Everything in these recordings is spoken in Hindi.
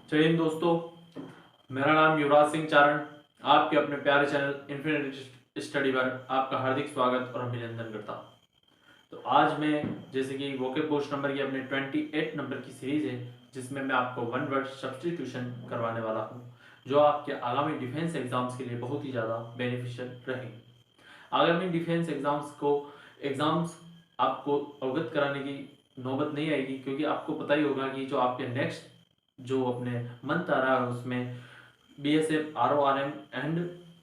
जय हिंद दोस्तों। मेरा नाम युवराज सिंह चारण। आपके अपने प्यारे चैनल इन्फिनिटी स्टडी पर आपका हार्दिक स्वागत और अभिनंदन करता हूँ। तो आज मैं जैसे कि वोकेब पोस्ट नंबर की अपने 28 नंबर की सीरीज है, जिसमें मैं आपको वन वर्ड सब्स्टिट्यूशन करवाने वाला हूँ, जो आपके आगामी डिफेंस एग्जाम्स के लिए बहुत ही ज़्यादा बेनिफिशियल रहेंगे। आगामी डिफेंस एग्जाम्स आपको अवगत कराने की नौबत नहीं आएगी, क्योंकि आपको पता ही होगा कि जो आपके नेक्स्ट जो अपने मंथ आ रहा है उसमें BSF RORM and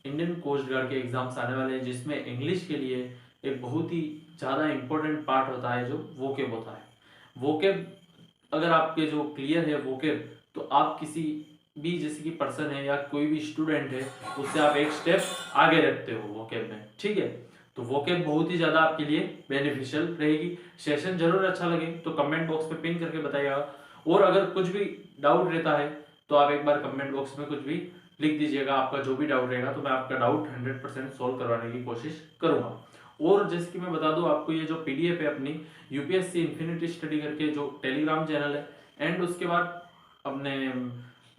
Indian coast guard के एग्जाम्स आने वाले हैं, जिसमें इंग्लिश के लिए एक बहुत ही ज़्यादा इंपॉर्टेंट पार्ट होता है जो वोकेब होता है। वोकेब अगर आपके जो क्लियर है वोकेब, तो आप किसी भी जैसे कि पर्सन है या कोई भी स्टूडेंट है, उससे आप एक स्टेप आगे रखते हो वोकेब में। ठीक है, तो वोकेब बहुत ही ज़्यादा आपके लिए बेनिफिशियल रहेगी। सेशन जरूर अच्छा लगे तो कमेंट बॉक्स पे पिन करके बताइएगा, और अगर कुछ भी डाउट रहता है तो आप एक बार कमेंट बॉक्स में कुछ भी लिख दीजिएगा। आपका जो भी डाउट रहेगा तो मैं आपका डाउट 100% सोल्व करवाने की कोशिश करूंगा। और जैसे कि मैं बता दूं आपको, ये जो PDF है अपनी UPSC इन्फिनिटी स्टडी करके जो टेलीग्राम चैनल है, एंड उसके बाद अपने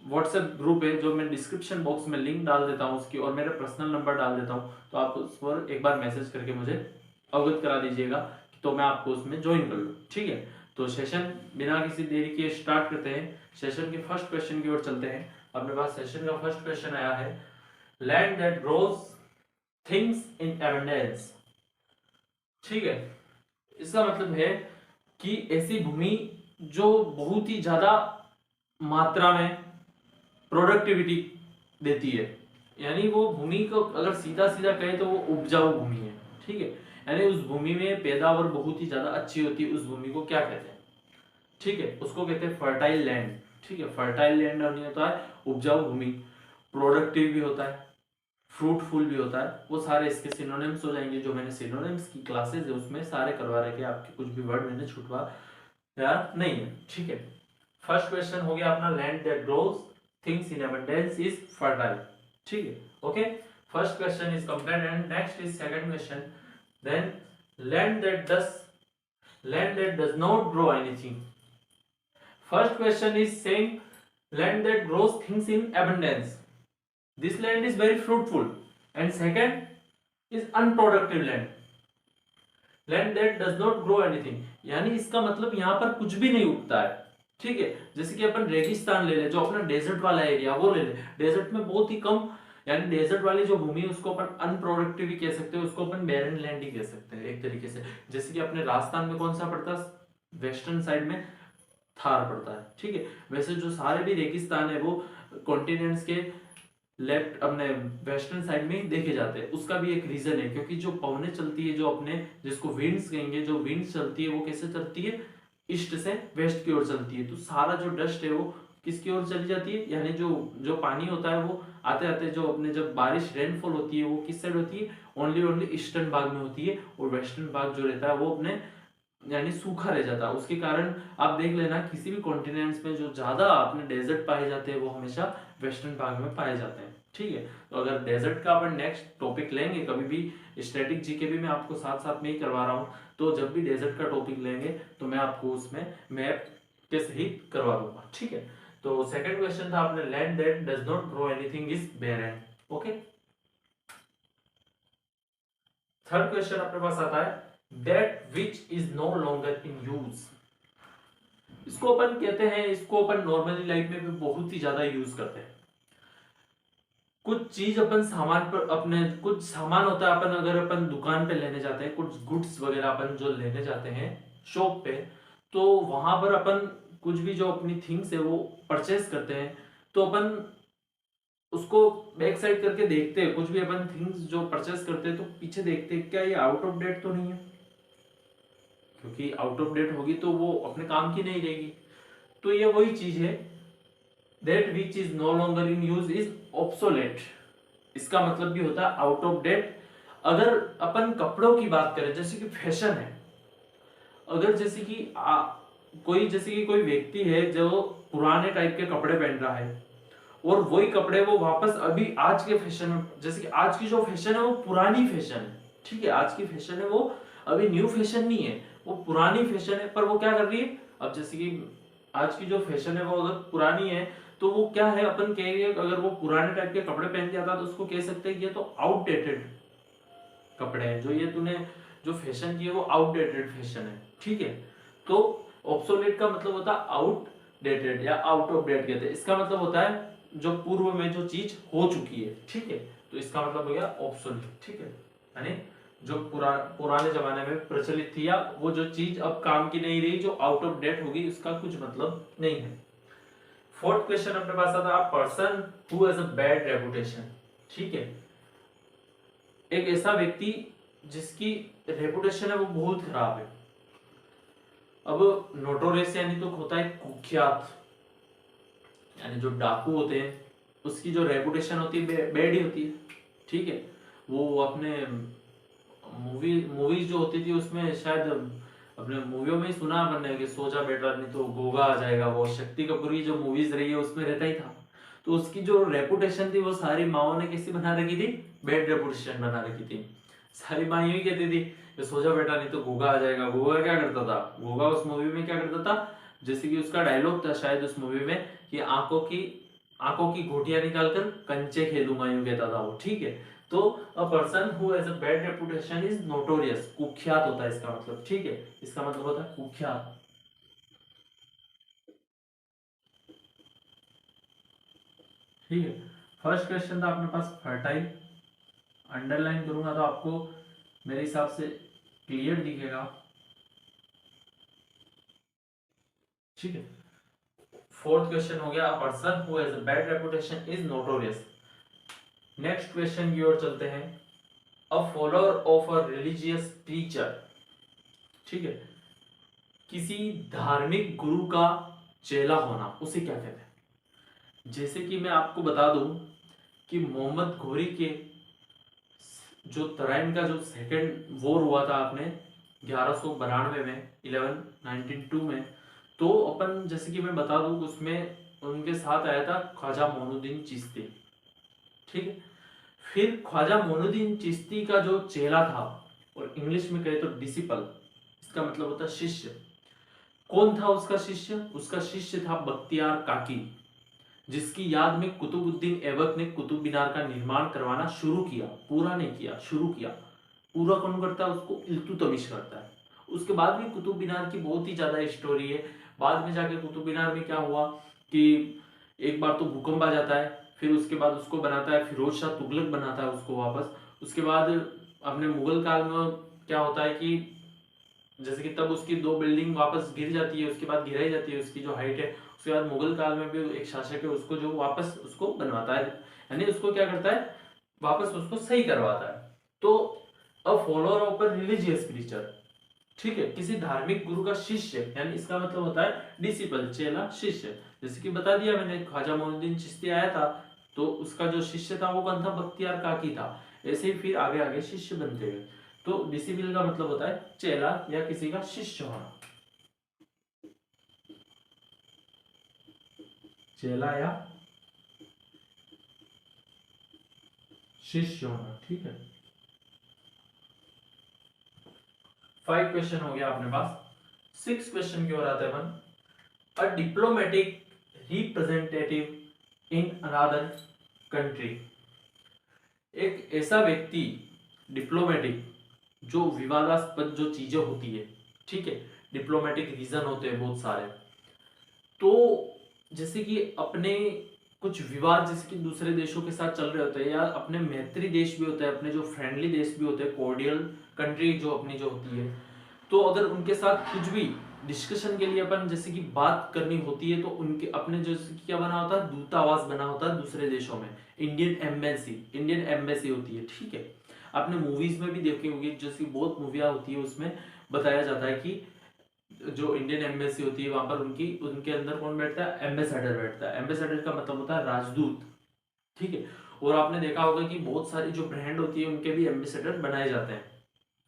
व्हाट्सएप ग्रुप है, जो मैं डिस्क्रिप्शन बॉक्स में लिंक डाल देता हूँ उसकी, और मेरा पर्सनल नंबर डाल देता हूँ, तो आप उस पर एक बार मैसेज करके मुझे अवगत करा दीजिएगा, तो मैं आपको उसमें ज्वाइन कर लूँ। ठीक है, तो सेशन बिना किसी देरी के स्टार्ट करते हैं। सेशन के फर्स्ट क्वेश्चन की ओर चलते हैं। अपने पास सेशन का फर्स्ट क्वेश्चन आया है, land that grows things in abundance. ठीक है, इसका मतलब है कि ऐसी भूमि जो बहुत ही ज्यादा मात्रा में प्रोडक्टिविटी देती है, यानी वो भूमि को अगर सीधा सीधा कहे तो वो उपजाऊ भूमि है। ठीक है, यानी उस भूमि में पैदावार बहुत ही ज्यादा अच्छी होती है। उस भूमि को क्या कहते हैं? ठीक है, उसको कहते हैं फर्टाइल लैंड। ठीक है, फर्टाइल लैंड होता है उपजाऊ भूमि, प्रोडक्टिव भी होता है, फ्रूटफुल भी होता है। वो सारे इसके सिनोनिम्स हो जाएंगे। जो मैंने सिनोनिम्स की क्लासेस है उसमें सारे करवा रखे, आपके कुछ भी वर्ड मैंने छुटवा यार नहीं है। ठीक है, फर्स्ट क्वेश्चन हो गया अपना, land that grows things in abundance is fertile. ठीक है, okay, first question is complete and next is second question. Then land that does not grow anything. First question is saying land that grows things in abundance. This land is very fruitful. And second is unproductive land. Land that does not grow anything. यानी इसका मतलब यहाँ पर कुछ भी नहीं उगता है। ठीक है, जैसे कि अपन रेगिस्तान ले ले, जो अपना डेजर्ट वाला एरिया वो ले ले। डेजर्ट में बहुत ही कम, यानी डेजर्ट वाली जो भूमि है उसको अपन अनप्रोडक्टिव ही कह सकते हैं, उसको अपन बैरन लैंड ही कह सकते हैं एक तरीके से। जैसे कि अपने राजस्थान में कौन सा पड़ता है? वेस्टर्न साइड में थार पड़ता है। ठीक है, वैसे जो सारे भी रेगिस्तान है वो कॉन्टिनेंट्स के लेफ्ट अपने वेस्टर्न साइड में ही देखे जाते हैं। उसका भी एक रीजन है, क्योंकि जो पवनें चलती है, जो अपने जिसको विंड्स कहेंगे, जो विंड्स चलती है वो कैसे चलती है? ईस्ट से वेस्ट की ओर चलती है। तो सारा जो डस्ट है वो किसकी ओर चली जाती है? यानी जो जो पानी होता है वो आते आते जो अपने जब बारिश रेनफॉल होती है वो किस साइड होती है? ओनली ईस्टर्न भाग में होती है, और वेस्टर्न भाग जो रहता है वो अपने यानी सूखा रह जाता है। उसके कारण आप देख लेना, किसी भी कॉन्टिनेंट्स में जो ज्यादा अपने डेजर्ट पाए जाते हैं वो हमेशा वेस्टर्न भाग में पाए जाते हैं। ठीक है, तो अगर डेजर्ट का अपन नेक्स्ट टॉपिक लेंगे कभी भी, स्टैटिक जीके भी मैं आपको साथ साथ में ही करवा रहा हूँ, तो जब भी डेजर्ट का टॉपिक लेंगे तो मैं आपको उसमें मैप के सहित करवा दूंगा। ठीक है, तो सेकंड क्वेश्चन था अपने, land that does not grow anything is barren. Okay, third question अपने पास आता है, that which is no longer in use। इसको अपन कहते हैं, इसको अपन नॉर्मली लाइफ में भी बहुत ही ज्यादा यूज करते हैं। कुछ चीज अपन सामान पर, अपने कुछ सामान होता है, अपन अगर अपन दुकान पे लेने जाते हैं, कुछ गुड्स वगैरह अपन जो लेने जाते हैं शॉप पे, तो वहां पर अपन कुछ भी जो अपनी थिंग्स है वो परचेस करते हैं, तो अपन उसको बैक साइड करके देखते हैं। कुछ भी अपन थिंग्स जो परचेस करते हैं तो पीछे देखते हैं क्या ये आउट ऑफ डेट तो नहीं है, क्योंकि आउट ऑफ डेट होगी तो वो अपने काम की नहीं रहेगी। तो ये वही चीज है, that which is no longer in use is obsolete. इसका मतलब भी होता है आउट ऑफ डेट। अगर अपन कपड़ों की बात करें, जैसे कि फैशन है, अगर जैसे कि कोई व्यक्ति है जो पुराने टाइप के कपड़े पहन रहा है, और वही कपड़े वो वापस अभी आज के फैशन में, जैसे कि आज की जो फैशन है वो पुरानी फैशन है। ठीक है, आज की फैशन है वो अभी न्यू फैशन नहीं है, वो पुरानी फैशन है। पर वो क्या कर रही है, अब जैसे कि आज की जो फैशन है वो अगर पुरानी है तो वो क्या है, अपन कहेंगे अगर वो पुराने टाइप के कपड़े पहन के आता तो उसको कह सकते हैं कि ये तो आउटडेटेड कपड़े हैं, जो ये तूने जो फैशन की है वो आउटडेटेड फैशन है, ठीक है। तो ऑब्सोलेट का मतलब होता है आउटडेटेड या आउट ऑफ डेट कहते हैं, इसका मतलब होता है जो पूर्व में जो चीज हो चुकी है, ठीक है। तो इसका मतलब हो गया ऑब्सोलेट, ठीक है, यानी जो पुराने जमाने में प्रचलित थी या वो जो चीज अब काम की नहीं रही, जो आउट ऑफ डेट होगी, उसका कुछ मतलब नहीं है। फोर्थ क्वेश्चन अपने पास आता है person who has a bad reputation, ठीक है। एक ऐसा व्यक्ति जिसकी रेपुटेशन है वो बहुत खराब है। अब नोटोरियस यानी तो होता है कुख्यात, यानी जो डाकू होते हैं उसकी जो रेपुटेशन होती है बैड ही होती है, ठीक है। वो अपने मूवीज जो होती थी उसमें शायद अपने मूवियों में ही सुना आपने कि सो जा बेटा नहीं तो गोगा आ जाएगा, वो शक्ति कपूर की जो मूवीज रही है उसमें रहता ही था। तो उसकी जो रेपुटेशन थी वो सारी माओ ने कैसी बना रखी थी, बैड रेपुटेशन बना रखी थी। सारी माँ यही कहती थी कि सो जा बेटा नहीं तो गोगा आ जाएगा। गोगा क्या करता था, गोगा उस मूवी में क्या करता था, जैसे कि उसका डायलॉग था शायद उस मूवी में कि आंखों की घोटियां निकालकर कंचे खेलूंगा, यूं कहता था वो, ठीक है। तो a person who has a bad reputation is notorious, कुख्यात होता है इसका मतलब, ठीक है। इसका मतलब होता है कुख्यात, ठीक है। फर्स्ट क्वेश्चन था अपने पास फर्टाइल, अंडरलाइन करूंगा तो आपको मेरे हिसाब से क्लियर दिखेगा, ठीक है। फोर्थ क्वेश्चन हो गया person who has a bad reputation is notorious. Next question की ओर चलते हैं, a follower of a religious teacher, ठीक है। किसी धार्मिक गुरु का चेला होना उसे क्या कहते हैं। जैसे कि मैं आपको बता दूं कि मोहम्मद घोरी के जो तराइन का जो सेकंड वॉर हुआ था आपने 1192 में 1192 में, तो अपन जैसे कि मैं बता दूं उसमें उनके साथ आया था ख्वाजा मोइनुद्दीन चिश्ती, ठीक है। फिर ख्वाजा मोइनुद्दीन चिश्ती का जो चेला था, और इंग्लिश में कहे तो डिसिपल, इसका मतलब होता है शिष्य। कौन था उसका शिष्य, उसका शिष्य था बख्तियार काकी, जिसकी याद में कुतुबुद्दीन ऐबक ने कुतुब मीनार का निर्माण करवाना शुरू किया, पूरा नहीं किया, शुरू किया। पूरा कौन करता है उसको, इल्तुतमिश करता है। उसके बाद भी कुतुब मीनार की बहुत ही ज्यादा स्टोरी है। बाद में जाके कुतुब मीनार में क्या हुआ कि एक बार तो भूकंप आ जाता है, फिर उसके बाद उसको बनाता है फिरोज शाह तुगलक, बनाता है उसको वापस। उसके बाद अपने मुगल काल में क्या होता है कि जैसे कि तब उसकी दो बिल्डिंग वापस गिर जाती है, उसके बाद गिराई जाती है उसकी जो हाइट है। उसके बाद मुगल काल में भी एक शासक है उसको जो वापस उसको बनवाता है, यानी उसको क्या करता है, वापस उसको सही करवाता है। तो a follower of a religious preacher, ठीक है, किसी धार्मिक गुरु का शिष्य, यानी इसका मतलब होता है डिसिपल, चेला, शिष्य। जैसे कि बता दिया मैंने ख्वाजा मोइनुद्दीन चिश्ती आया था, तो उसका जो शिष्य था वो कौन था, बख्तियार काकी था। ऐसे ही फिर आगे आगे शिष्य बनते गए। तो डिसिपल का मतलब होता है चेला या किसी का शिष्य होना, चेला या शिष्य होना, ठीक है। 5 क्वेश्चन हो गया अपने पास। 6 क्वेश्चन की ओर आते हैं अपन, a diplomatic representative in another country. एक ऐसा व्यक्ति, डिप्लोमेटिक, जो विवादास्पद जो चीजें होती है, ठीक है, डिप्लोमेटिक रीजन होते हैं बहुत सारे। तो जैसे कि अपने कुछ विवाद जैसे कि दूसरे देशों के साथ चल रहे होते हैं, या अपने मैत्री देश भी होते हैं, अपने जो फ्रेंडली देश भी होते हैं, कोर्डियल कंट्री जो अपनी जो होती है, तो अगर उनके साथ कुछ भी डिस्कशन के लिए अपन जैसे कि बात करनी होती है, तो उनके अपने जैसे कि क्या बना होता है, दूतावास बना होता है दूसरे देशों में, इंडियन एम्बेसी होती है, ठीक है। आपने मूवीज में भी देखी होगी, जैसे बहुत मूवियाँ होती है उसमें बताया जाता है कि जो इंडियन एम्बेसी होती है वहां पर उनकी उनके अंदर कौन बैठता है, एम्बेसडर बैठता है। एम्बेसडर का मतलब होता है राजदूत, ठीक है। और आपने देखा होगा कि बहुत सारी जो ब्रांड होती है उनके भी एम्बेसडर बनाए जाते हैं,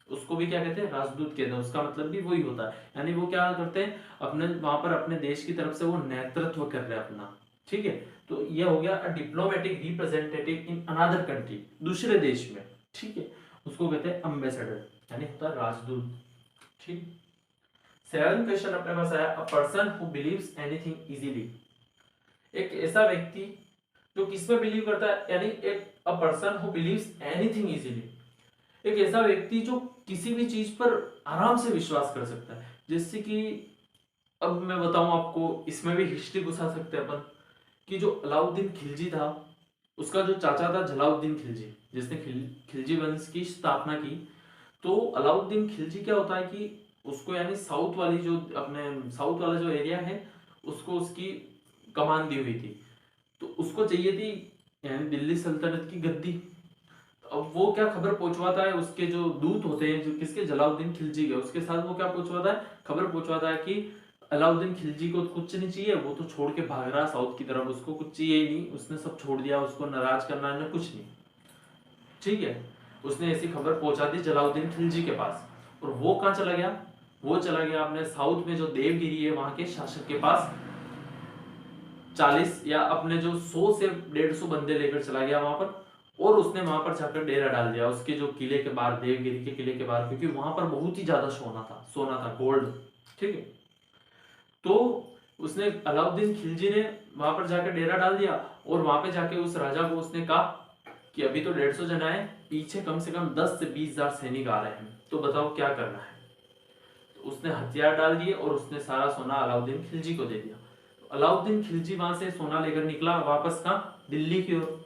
उसको भी क्या कहते हैं, राजदूत कहते हैं। उसका मतलब भी वही होता है, यानी वो क्या करते हैं, अपने वहां पर अपने देश की तरफ से वो नेतृत्व कर रहे हैं अपना, ठीक है। तो ये हो गया diplomatic representative in another country, दूसरे देश में, ठीक है, उसको कहते हैं अम्बेसडर, यानी होता है राजदूत, ठीक। 7 क्वेश्चन अपने पास आया, अ person who believes anything easily. एक ऐसा व्यक्ति जो किस में बिलीव करता है, यानी एक अ person who believes anything easily, एक ऐसा व्यक्ति जो किसी भी चीज पर आराम से विश्वास कर सकता है। जैसे कि अब मैं बताऊं आपको, इसमें भी हिस्ट्री घुसा सकते हैं अपन, कि जो अलाउद्दीन खिलजी था, उसका जो चाचा था जलाउद्दीन खिलजी, जिसने खिलजी वंश की स्थापना की। तो अलाउद्दीन खिलजी क्या होता है कि उसको यानी साउथ वाली जो अपने साउथ वाला जो एरिया है उसको उसकी कमान दी हुई थी। तो उसको चाहिए थी यानी दिल्ली सल्तनत की गद्दी। अब वो क्या खबर पहुंचवाता है, उसके जो दूत होते हैं जो किसके, जलाउद्दीन खिलजी के, उसके साथ वो क्या पहुंचवाता है, खबर पहुंचवाता है कि अलाउद्दीन खिलजी को कुछ नहीं चाहिए, वो तो छोड़ के भाग रहा साउथ की तरफ, उसको कुछ चाहिए ही नहीं, उसने सब छोड़ दिया, उसको नाराज करना है कुछ नहीं। ठीक है, उसने ऐसी खबर पहुंचा दी जलाउद्दीन खिलजी के पास। और वो कहाँ चला गया, वो चला गया अपने साउथ में जो देवगिरी है वहां के शासक के पास, 40 या अपने जो 100 से 150 बंदे लेकर चला गया वहां पर। और उसने वहां पर जाकर डेरा डाल दिया उसके जो किले के बाहर, देवगिरी के किले के बाहर, क्योंकि वहां पर बहुत ही ज्यादा सोना था गोल्ड। ठीक है, तो उसने अलाउद्दीन खिलजी ने वहां पर जाकर डेरा डाल दिया। और वहां पे जाके उस राजा को उसने कहा कि अभी तो 150 जना है, पीछे कम से कम 10 से 20 हजार सैनिक आ रहे हैं, तो बताओ क्या करना है। तो उसने हथियार डाल दिए और उसने सारा सोना अलाउद्दीन खिलजी को दे दिया। तो अलाउद्दीन खिलजी वहां से सोना लेकर निकला वापस कहाँ, दिल्ली की ओर।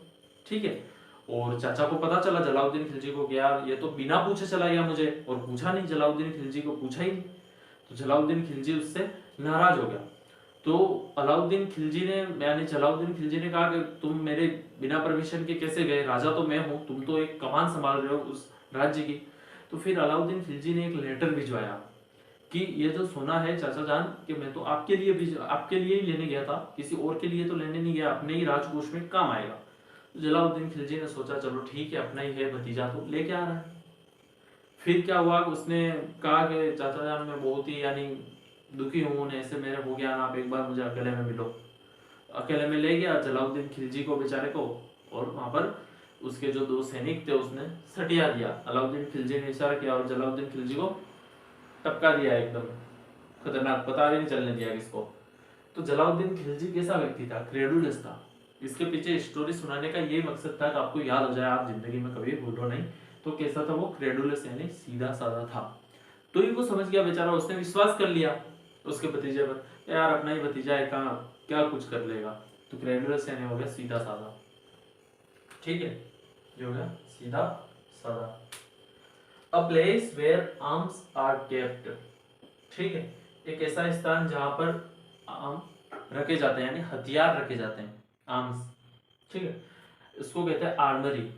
ठीक है, और चाचा को पता चला जलाउद्दीन खिलजी को कि यार ये तो बिना पूछे चला गया मुझे, और पूछा नहीं, जलाउद्दीन खिलजी को पूछा ही नहीं। तो जलाउद्दीन खिलजी उससे नाराज हो गया। तो अलाउद्दीन खिलजी ने यानी जलाउद्दीन खिलजी ने कहा कि तुम मेरे बिना परमिशन के कैसे गए, राजा तो मैं हूं, तुम तो एक कमान संभाल रहे हो उस राज्य की। तो फिर अलाउद्दीन खिलजी ने एक लेटर भिजवाया कि ये जो सोना है चाचा जान, कि मैं तो आपके लिए भी आपके लिए ही लेने गया था, किसी और के लिए तो लेने नहीं गया, अपने ही राजकोष में काम आएगा। तो जलाउद्दीन खिलजी ने सोचा चलो ठीक है, अपना ही है भतीजा तो लेके आ रहा है। फिर क्या हुआ, उसने कहा कि चाचा जान मैं बहुत ही यानी दुखी हूँ, ऐसे मेरे हो गया ना, आप एक बार मुझे अकेले में मिलो। अकेले में ले गया जलाउद्दीन खिलजी को बेचारे को, और वहां पर उसके जो 2 सैनिक थे उसने सटिया दिया। अलाउद्दीन खिलजी ने इशारा किया और जलाउद्दीन खिलजी को टपका दिया एकदम खतरनाक, पता भी नहीं चलने दिया किसको। तो जलाउद्दीन खिलजी कैसा व्यक्ति था, क्रेडुलस था। इसके पीछे स्टोरी सुनाने का ये मकसद था कि आपको याद हो जाए, आप जिंदगी में कभी भूलो नहीं। तो कैसा था वो, क्रेडुलस यानी सीधा साधा था। तो ही वो समझ गया बेचारा, उसने विश्वास कर लिया उसके भतीजे पर, यार अपना ही भतीजा है, कहाँ क्या कुछ कर लेगा। तो क्रेडुलस यानी हो गया सीधा साधा। ठीक है, ये हो गया सीधा साधा। A place where arms are kept. ठीक है, एक ऐसा स्थान जहां पर आर्म रखे जाते हैं, यानी हथियार रखे जाते हैं, आर्म्स। ठीक है, इसको कहते हैं आर्मरी,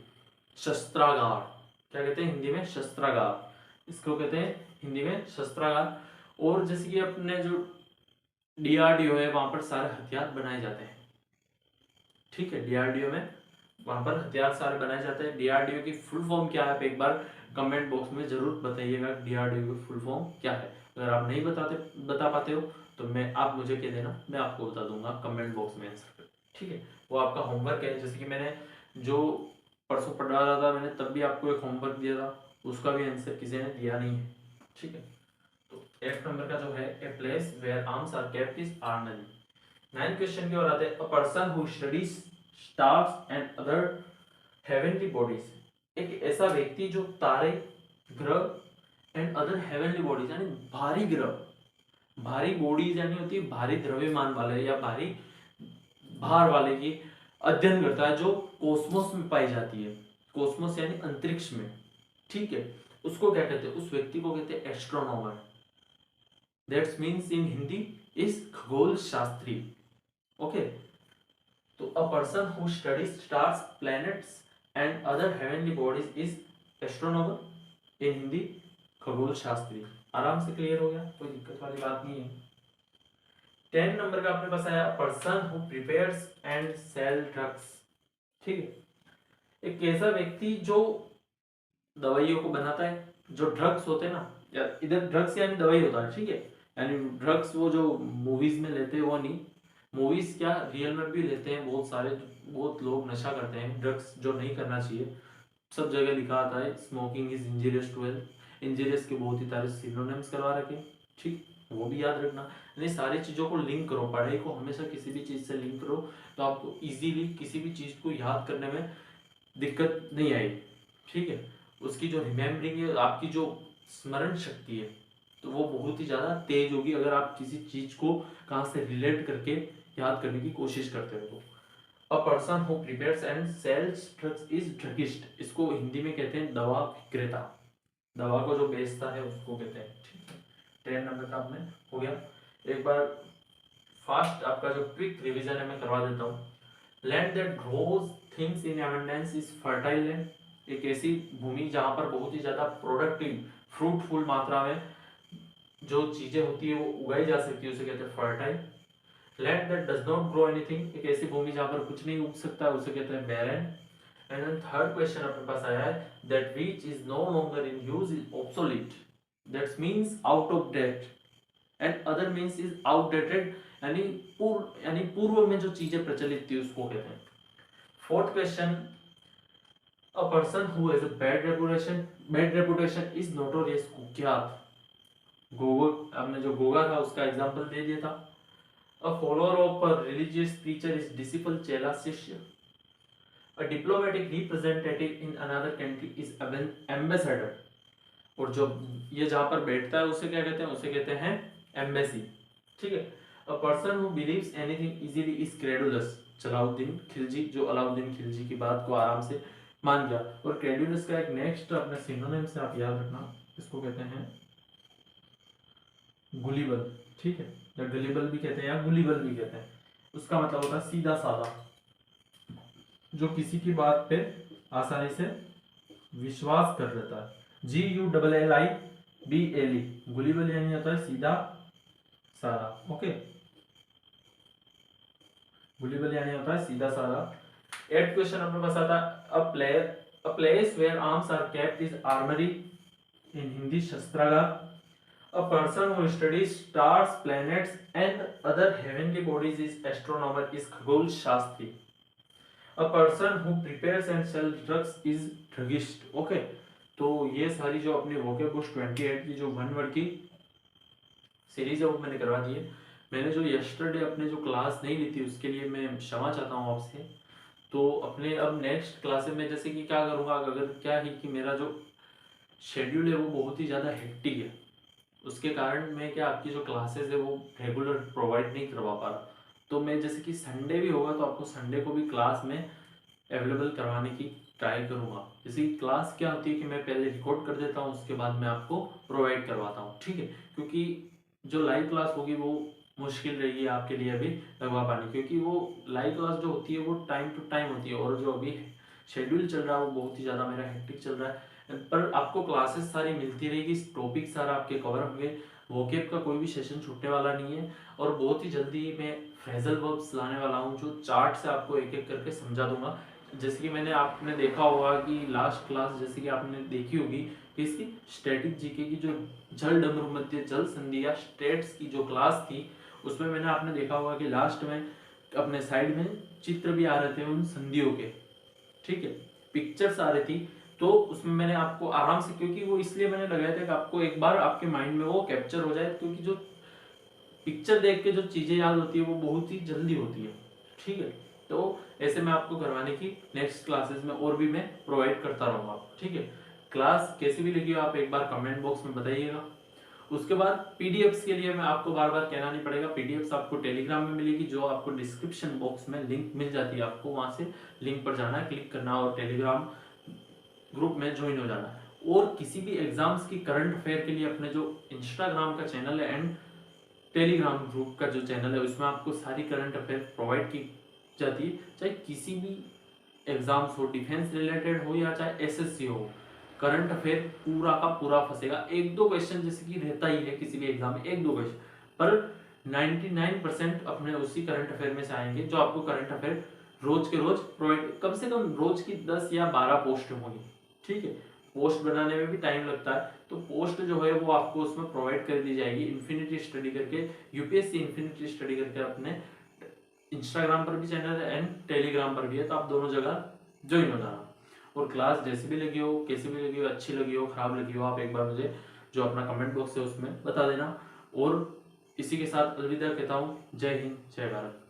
शस्त्रागार। क्या कहते हैं हिंदी में, शस्त्रागार। इसको कहते हैं हिंदी में शस्त्रागार। और जैसे कि अपने जो डीआरडीओ है वहां पर सारे हथियार बनाए जाते हैं। ठीक है, डीआरडीओ में वहां पर हथियार सारे बनाए जाते हैं। डीआरडीओ की फुल फॉर्म क्या है, आप एक बार कमेंट बॉक्स में जरूर बताइएगा डीआरडीओ की फुल फॉर्म क्या है। अगर आप नहीं बता पाते हो तो मैं आप मुझे कह देना, मैं आपको बता दूंगा कमेंट बॉक्स में आंसर कर। ठीक है, वो आपका होमवर्क है। जैसे कि मैंने जो परसों पढ़ा रहा था, मैंने तब भी आपको एक होमवर्क दिया था, उसका भी आंसर किसी ने दिया नहीं है। ठीक है, तो 1 नंबर का जो है, a place where arms are kept is armoury. 9 question की ओर आते हैं। A person who studies stars and other heavenly bodies. एक ऐसा व्यक्ति जो तारे, ग्रह एंड अदर हेवनली बॉडीज यानी भारी ग्रह, भारी बॉडीज यानी होती है भारी द्रव्यमान वाले या भारी भार वाले की अध्ययन करता है, जो कोस्मोस में पाई जाती है। कोस्मोस यानी अंतरिक्ष में। ठीक है, उसको क्या कहते हैं, उस व्यक्ति को कहते हैं astronomer. That's means in Hindi is खगोल शास्त्री। ओके, तो a person who studies stars, planets and other heavenly bodies is astronomer, in Hindi खगोल शास्त्री। आराम से क्लियर हो गया, कोई दिक्कत वाली बात नहीं है। 10 नंबर का अपने पास आया, person who prepares and sell drugs. ठीक है, एक ऐसा व्यक्ति जो दवाइयों को बनाता है, जो ड्रग्स होते हैं ना, या इधर ड्रग्स यानी दवाई होता है। ठीक है, यानी ड्रग्स वो जो मूवीज में लेते हैं वो नहीं, मूवीज क्या रियल में भी लेते हैं बहुत सारे, बहुत लोग नशा करते हैं ड्रग्स, जो नहीं करना चाहिए। सब जगह लिखा आता है smoking is injurious to health, injurious के बहुत ही सारे सिनोनिम्स करवा रखे। ठीक, वो भी याद रखना। यानी सारी चीज़ों को लिंक करो, पढ़ाई को हमेशा किसी भी चीज़ से लिंक करो, तो आपको इजीली किसी भी चीज़ को याद करने में दिक्कत नहीं आएगी। ठीक है, उसकी जो रिमेम्बरिंग है, आपकी जो स्मरण शक्ति है, तो वो बहुत ही ज़्यादा तेज होगी अगर आप किसी चीज़ को कहाँ से रिलेट करके याद करने की कोशिश करते हो। A person who prepares and sells drugs is druggist, इसको हिंदी में कहते हैं दवा विक्रेता। दवा को जो बेचता है उसको कहते हैं। ठीक है, 10 नंबर का आपने हो गया। एक बार फास्ट आपका जो क्विक रिवीजन है मैं करवा देता हूँ। Land that grows things in abundance is fertile land, एक ऐसी भूमि जहाँ पर बहुत ही ज़्यादा प्रोडक्टिव फ्रूटफुल मात्रा में जो चीज़ें होती है वो उगाई जा सकती है, उसे कहते हैं fertile. Land that does not grow anything, एक ऐसी भूमि जहाँ पर कुछ नहीं उग सकता, उसे कहते हैं barren. And then third question अपने पास आया है, that which is no longer in use is obsolete, that means out of date, and other means is outdated, यानी पूर्व में जो चीजें प्रचलित थी उसको कहते हैं। Fourth question, a person who has a bad reputation is notorious, कुख्यात। गोगो, हमने जो गोगा था उसका एग्जांपल दे दिया था। A follower of a religious teacher is disciple, चेला शिष्य। अ diplomatic representative in another country is ambassador, और जो ये जहां पर बैठता है उसे क्या कहते हैं, उसे कहते हैं एम्बेसी। ठीक है, अ person who believes anything easily is credulous, Jalauddin Khilji, जो अलाउद्दीन खिलजी की बात को आराम से मान गया। और क्रेडुलस का एक नेक्स्ट अपने सिनोनिम से आप याद रखना, इसको कहते हैं गुलिबल। ठीक है, या गलिबल भी कहते हैं या गुलिबल भी कहते हैं। उसका मतलब होता है सीधा साधा, जो किसी की बात पे आसानी से विश्वास कर लेता है। GULLIBLE, गुलिबल यानी होता है सीधा साधा। ओके, गुलिबल यानी होता है सीधा साधा। 8th क्वेश्चन अपने पास आता है, a place where arms are kept is armoury, in Hindi शस्त्रागार। A person who studies stars, planets and other heavenly bodies is astronomer, is खगोल शास्त्री। A person who prepares and sells drugs is druggist. Okay, तो ये सारी जो अपनी वोकेब बुक 28 की जो 1 वर्ड की सीरीज है वो मैंने करवा दी है। मैंने जो यस्टरडे अपने जो क्लास नहीं ली थी उसके लिए मैं क्षमा चाहता हूँ आपसे। तो अपने अब नेक्स्ट क्लास में जैसे कि क्या करूँगा, अगर क्या है कि मेरा जो शेड्यूल है वो बहुत ही ज़्यादा हेक्टिक है, उसके कारण मैं क्या आपकी जो क्लासेस है वो रेगुलर प्रोवाइड नहीं करवा पा रहा। तो मैं जैसे कि संडे भी होगा तो आपको संडे को भी क्लास में अवेलेबल करवाने की ट्राई करूँगा। जैसे कि क्लास क्या होती है कि मैं पहले रिकॉर्ड कर देता हूँ, उसके बाद मैं आपको प्रोवाइड करवाता हूँ। ठीक है, क्योंकि जो लाइव क्लास होगी वो मुश्किल रहेगी आपके लिए अभी लगवा पानी, क्योंकि वो लाइव क्लास जो होती है वो टाइम टू टाइम होती है, और जो अभी शेड्यूल चल रहा है वो बहुत ही ज़्यादा मेरा हेक्टिक चल रहा है। पर आपको क्लासेस सारी मिलती रहेगी, टॉपिक सारा आपके कवर होंगे, वोकेब का कोई भी सेशन छूटने वाला नहीं है। और बहुत ही जल्दी मैं फ्रेजल वर्ब्स लाने वाला हूँ जो चार्ट से आपको एक एक करके समझा दूंगा। जैसे कि मैंने आपने देखा होगा कि लास्ट क्लास जैसे कि आपने देखी होगी कि इसकी स्टैटिक जीके की जो जल डमरू मध्य जल संधि या स्टेट्स की जो क्लास थी उसमें मैंने आपने देखा होगा कि लास्ट में अपने साइड में चित्र भी आ रहे थे उन संधियों के। ठीक है, पिक्चर्स आ रही थी, तो उसमें मैंने आपको आराम से, क्योंकि वो इसलिए मैंने लगाया था कि आपको एक बार आपके माइंड में वो कैप्चर हो जाए, क्योंकि जो पिक्चर देख के जो चीजें याद होती है वो बहुत ही जल्दी होती है। ठीक है, तो ऐसे मैं आपको करवाने की नेक्स्ट क्लासेस में और भी मैं प्रोवाइड करता रहूंगा। ठीक है, क्लास कैसी भी लगी हो आप एक बार कमेंट बॉक्स में बताइएगा। उसके बाद पीडीएफ्स के लिए मैं आपको बार बार कहना नहीं पड़ेगा, पीडीएफ्स आपको टेलीग्राम में मिलेगी, जो आपको डिस्क्रिप्शन बॉक्स में लिंक मिल जाती है, आपको वहां से लिंक पर जाना है, क्लिक करना और टेलीग्राम ग्रुप में ज्वाइन हो जाना है। और किसी भी एग्जाम्स की करंट अफेयर के लिए अपने जो इंस्टाग्राम का चैनल है एंड टेलीग्राम ग्रुप का जो चैनल है उसमें आपको सारी करंट अफेयर प्रोवाइड की जाती है, चाहे किसी भी एग्जाम्स हो, डिफेंस रिलेटेड हो या चाहे एसएससी हो, करंट अफेयर पूरा का पूरा फंसेगा। एक दो क्वेश्चन जैसे कि रहता ही है किसी भी एग्जाम में, एक दो क्वेश्चन, पर 99% अपने उसी करंट अफेयर में से आएंगे जो आपको करंट अफेयर रोज के रोज प्रोवाइड, कम से कम रोज की 10 या 12 पोस्ट होंगी। ठीक है, पोस्ट बनाने में भी टाइम लगता है, तो पोस्ट जो है वो आपको उसमें प्रोवाइड कर दी जाएगी इन्फिनिटी स्टडी करके, यूपीएससी इन्फिनिटी स्टडी करके अपने इंस्टाग्राम पर भी चैनल है एंड टेलीग्राम पर भी है, तो आप दोनों जगह ज्वाइन हो जाना। और क्लास जैसी भी लगी हो, कैसी भी लगी हो, अच्छी लगी हो, खराब लगी हो, आप एक बार मुझे जो अपना कमेंट बॉक्स है उसमें बता देना। और इसी के साथ अलविदा कहता हूँ। जय हिंद, जय भारत।